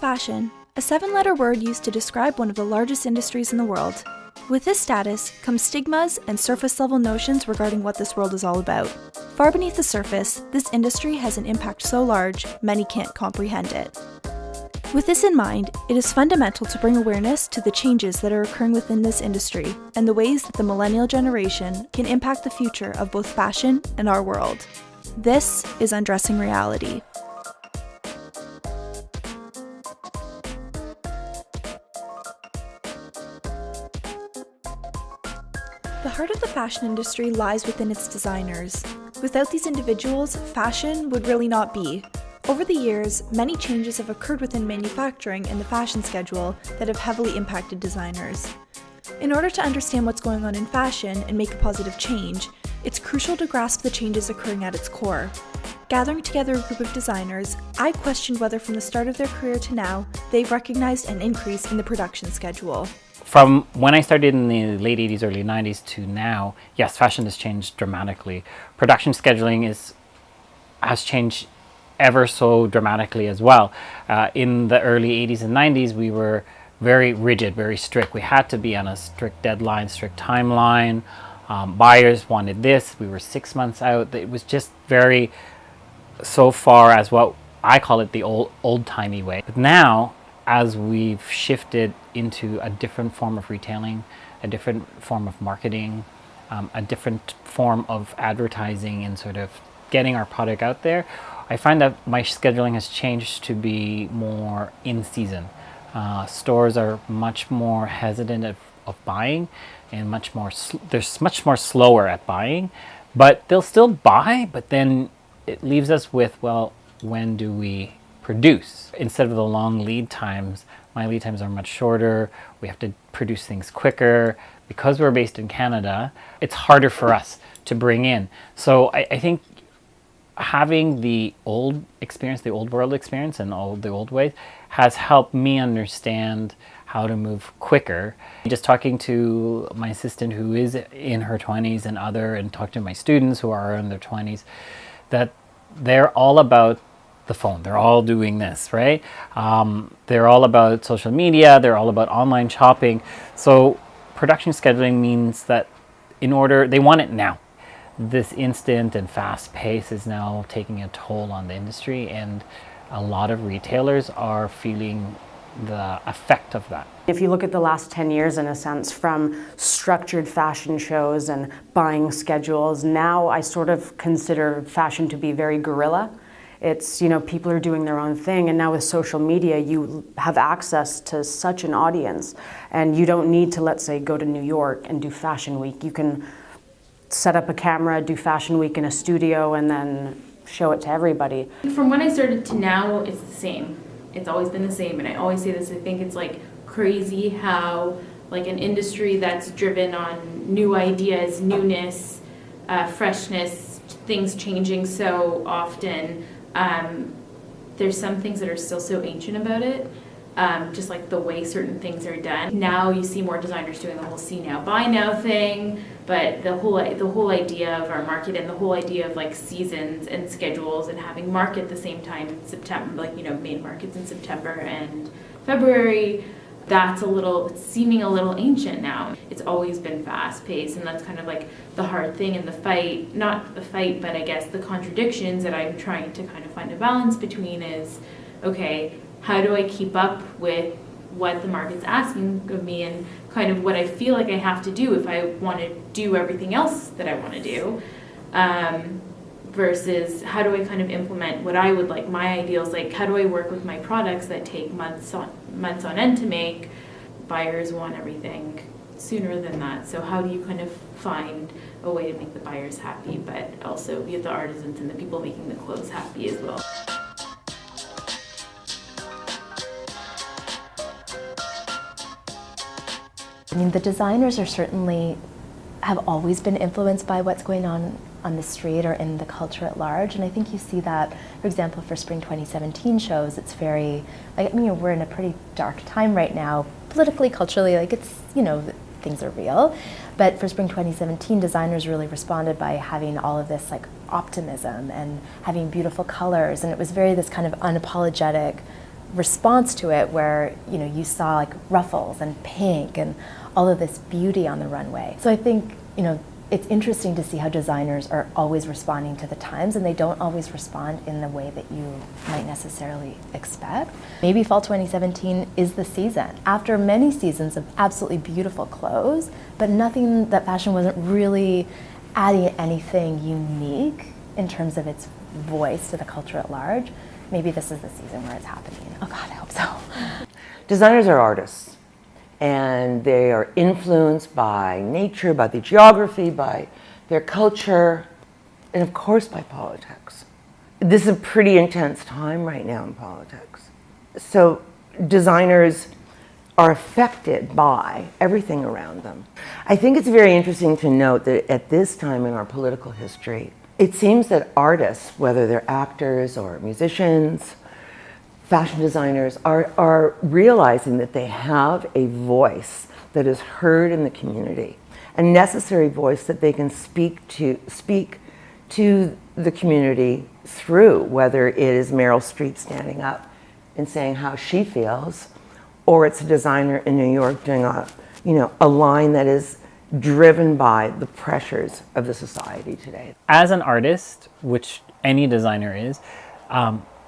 fashion, a 7-letter word used to describe one of the largest industries in the world. With this status comes stigmas and surface-level notions regarding what this world is all about. Far beneath the surface, this industry has an impact so large, many can't comprehend it. With this in mind, it is fundamental to bring awareness to the changes that are occurring within this industry and the ways that the millennial generation can impact the future of both fashion and our world. This is Undressing Reality. The heart of the fashion industry lies within its designers. Without these individuals, fashion would really not be. Over the years, many changes have occurred within manufacturing and the fashion schedule that have heavily impacted designers. In order to understand what's going on in fashion and make a positive change, it's crucial to grasp the changes occurring at its core. Gathering together a group of designers, I questioned whether from the start of their career to now, they've recognized an increase in the production schedule. From when I started in the late 80s, early 90s to now, yes, fashion has changed dramatically. Production scheduling has changed ever so dramatically as well. In the early 80s and 90s, we were very rigid, very strict. We had to be on a strict deadline, strict timeline. Buyers wanted this. We were 6 months out. It was just very, so far as what I call it, the old-timey way. But now, as we've shifted into a different form of retailing, a different form of marketing, a different form of advertising and sort of getting our product out there, I find that my scheduling has changed to be more in season. Stores are much more hesitant of buying and they're much more slower at buying, but they'll still buy, but then it leaves us with, well, when do we produce? Instead of the long lead times, my lead times are much shorter. We have to produce things quicker. Because we're based in Canada, it's harder for us to bring in. So I think having the old experience, the old world experience and all the old ways has helped me understand how to move quicker. Just talking to my assistant who is in her 20s and talk to my students who are in their 20s, that they're all about the phone. They're all doing this, right? They're all about social media. They're all about online shopping. So production scheduling means that they want it now. This instant and fast pace is now taking a toll on the industry, and a lot of retailers are feeling the effect of that. If you look at the last 10 years, in a sense, from structured fashion shows and buying schedules, now I sort of consider fashion to be very guerrilla. It's, people are doing their own thing, and now with social media, you have access to such an audience, and you don't need to, let's say, go to New York and do Fashion Week. You can set up a camera, do Fashion Week in a studio, and then show it to everybody. From when I started to now, it's the same. It's always been the same, and I always say this, I think it's like crazy how like an industry that's driven on new ideas, newness, freshness, things changing so often, there's some things that are still so ancient about it, just like the way certain things are done. Now you see more designers doing the whole see now, buy now thing, but the whole idea of our market and the whole idea of like seasons and schedules and having market at the same time in September, like, main markets in September and February, it's seeming a little ancient now. It's always been fast paced, and that's kind of like the hard thing in the fight, not the fight, but I guess the contradictions that I'm trying to kind of find a balance between is, okay, how do I keep up with what the market's asking of me and kind of what I feel like I have to do if I want to do everything else that I want to do, versus how do I kind of implement what I would like, my ideals, like how do I work with my products that take months on end to make. Buyers want everything sooner than that, so how do you kind of find a way to make the buyers happy but also get the artisans and the people making the clothes happy as well. I mean, the designers have always been influenced by what's going on the street or in the culture at large, and I think you see that, for example, for Spring 2017 shows, it's very, we're in a pretty dark time right now, politically, culturally, it's, things are real, but for Spring 2017, designers really responded by having all of this, optimism and having beautiful colors, and it was very this kind of unapologetic response to it where, you know, you saw like ruffles and pink and all of this beauty on the runway. So I think, you know, it's interesting to see how designers are always responding to the times, and they don't always respond in the way that you might necessarily expect. Maybe fall 2017 is the season. After many seasons of absolutely beautiful clothes, but nothing that fashion wasn't really adding anything unique in terms of its voice to the culture at large, maybe this is the season where it's happening. Oh God, I hope so. Designers are artists, and they are influenced by nature, by the geography, by their culture, and of course by politics. This is a pretty intense time right now in politics. So designers are affected by everything around them. I think it's very interesting to note that at this time in our political history, it seems that artists, whether they're actors or musicians, fashion designers, are realizing that they have a voice that is heard in the community, a necessary voice that they can speak to the community through, whether it is Meryl Streep standing up and saying how she feels, or it's a designer in New York doing a line that is driven by the pressures of the society today. As an artist, which any designer is,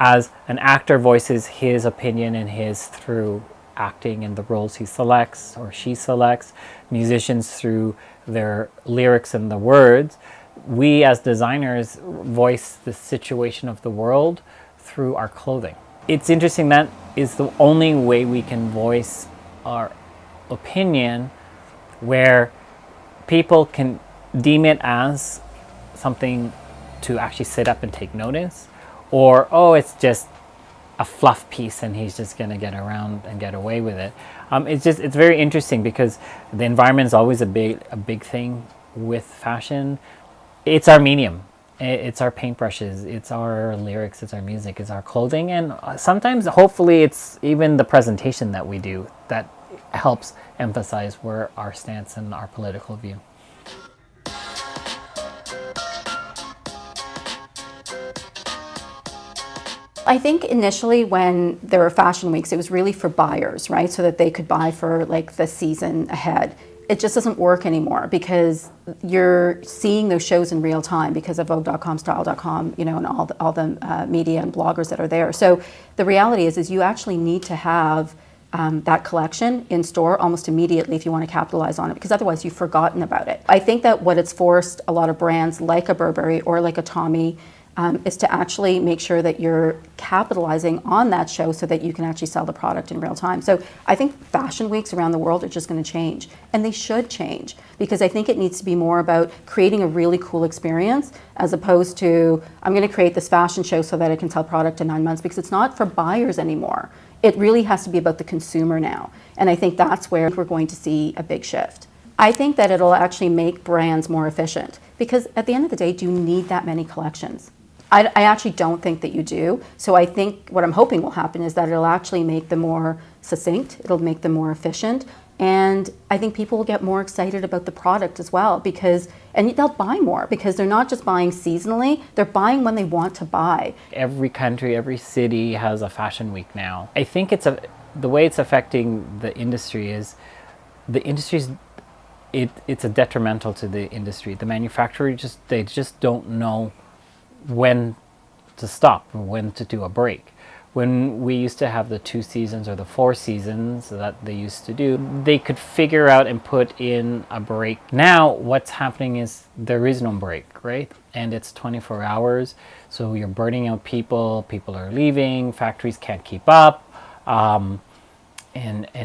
as an actor voices his opinion and his through acting in the roles he selects or she selects, musicians through their lyrics and the words, we as designers voice the situation of the world through our clothing. It's interesting, that is the only way we can voice our opinion where people can deem it as something to actually sit up and take notice, or, oh, it's just a fluff piece and he's just going to get around and get away with it. It's very interesting because the environment is always a big thing with fashion. It's our medium. It's our paintbrushes, it's our lyrics, it's our music, it's our clothing, and sometimes, hopefully, it's even the presentation that we do that helps emphasize where our stance and our political view. I think initially when there were fashion weeks, it was really for buyers, right? So that they could buy for like the season ahead. It just doesn't work anymore because you're seeing those shows in real time because of Vogue.com, Style.com, you know, and all the media and bloggers that are there. So the reality is you actually need to have that collection in store almost immediately if you want to capitalize on it, because otherwise you've forgotten about it. I think that what it's forced a lot of brands like a Burberry or like a Tommy is to actually make sure that you're capitalizing on that show so that you can actually sell the product in real time. So I think fashion weeks around the world are just going to change, and they should change, because I think it needs to be more about creating a really cool experience as opposed to, I'm going to create this fashion show so that I can sell product in 9 months, because it's not for buyers anymore. It really has to be about the consumer now. And I think that's where we're going to see a big shift. I think that it'll actually make brands more efficient, because at the end of the day, do you need that many collections? I actually don't think that you do. So I think what I'm hoping will happen is that it'll actually make them more succinct, it'll make them more efficient, and I think people will get more excited about the product as well, and they'll buy more because they're not just buying seasonally, they're buying when they want to buy. Every country, every city has a fashion week now. I think the way it's affecting the industry is it's a detrimental to the industry. The manufacturer they just don't know when to stop or when to do a break. When we used to have the 2 seasons or the 4 seasons that they used to do, they could figure out and put in a break. Now what's happening is there is no break, right? And it's 24 hours, so you're burning out people are leaving, factories can't keep up, and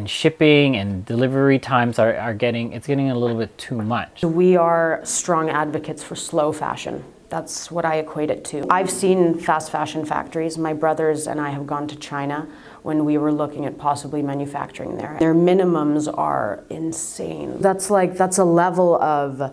shipping and delivery times are getting a little bit too much. We are strong advocates for slow fashion. That's what I equate it to. I've seen fast fashion factories. My brothers and I have gone to China when we were looking at possibly manufacturing there. Their minimums are insane. That's a level of,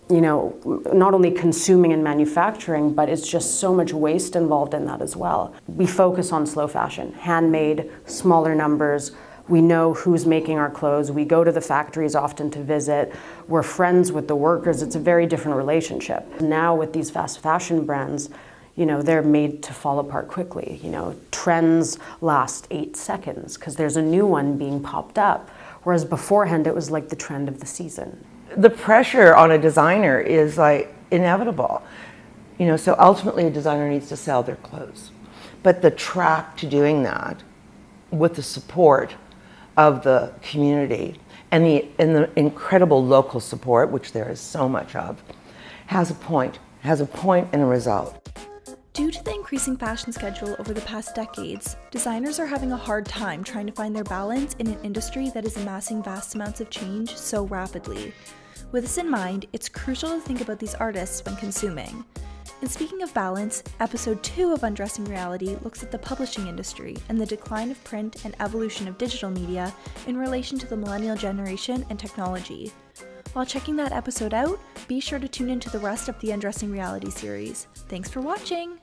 you know, not only consuming and manufacturing, but it's just so much waste involved in that as well. We focus on slow fashion, handmade, smaller numbers. We know who's making our clothes. We go to the factories often to visit. We're friends with the workers. It's a very different relationship. Now with these fast fashion brands, they're made to fall apart quickly. Trends last 8 seconds because there's a new one being popped up, whereas beforehand it was like the trend of the season. The pressure on a designer is like inevitable. So ultimately a designer needs to sell their clothes. But the track to doing that with the support of the community and the incredible local support, which there is so much of, has a point and a result. Due to the increasing fashion schedule over the past decades, designers are having a hard time trying to find their balance in an industry that is amassing vast amounts of change so rapidly. With this in mind, it's crucial to think about these artists when consuming. And speaking of balance, episode 2 of Undressing Reality looks at the publishing industry and the decline of print and evolution of digital media in relation to the millennial generation and technology. While checking that episode out, be sure to tune into the rest of the Undressing Reality series. Thanks for watching!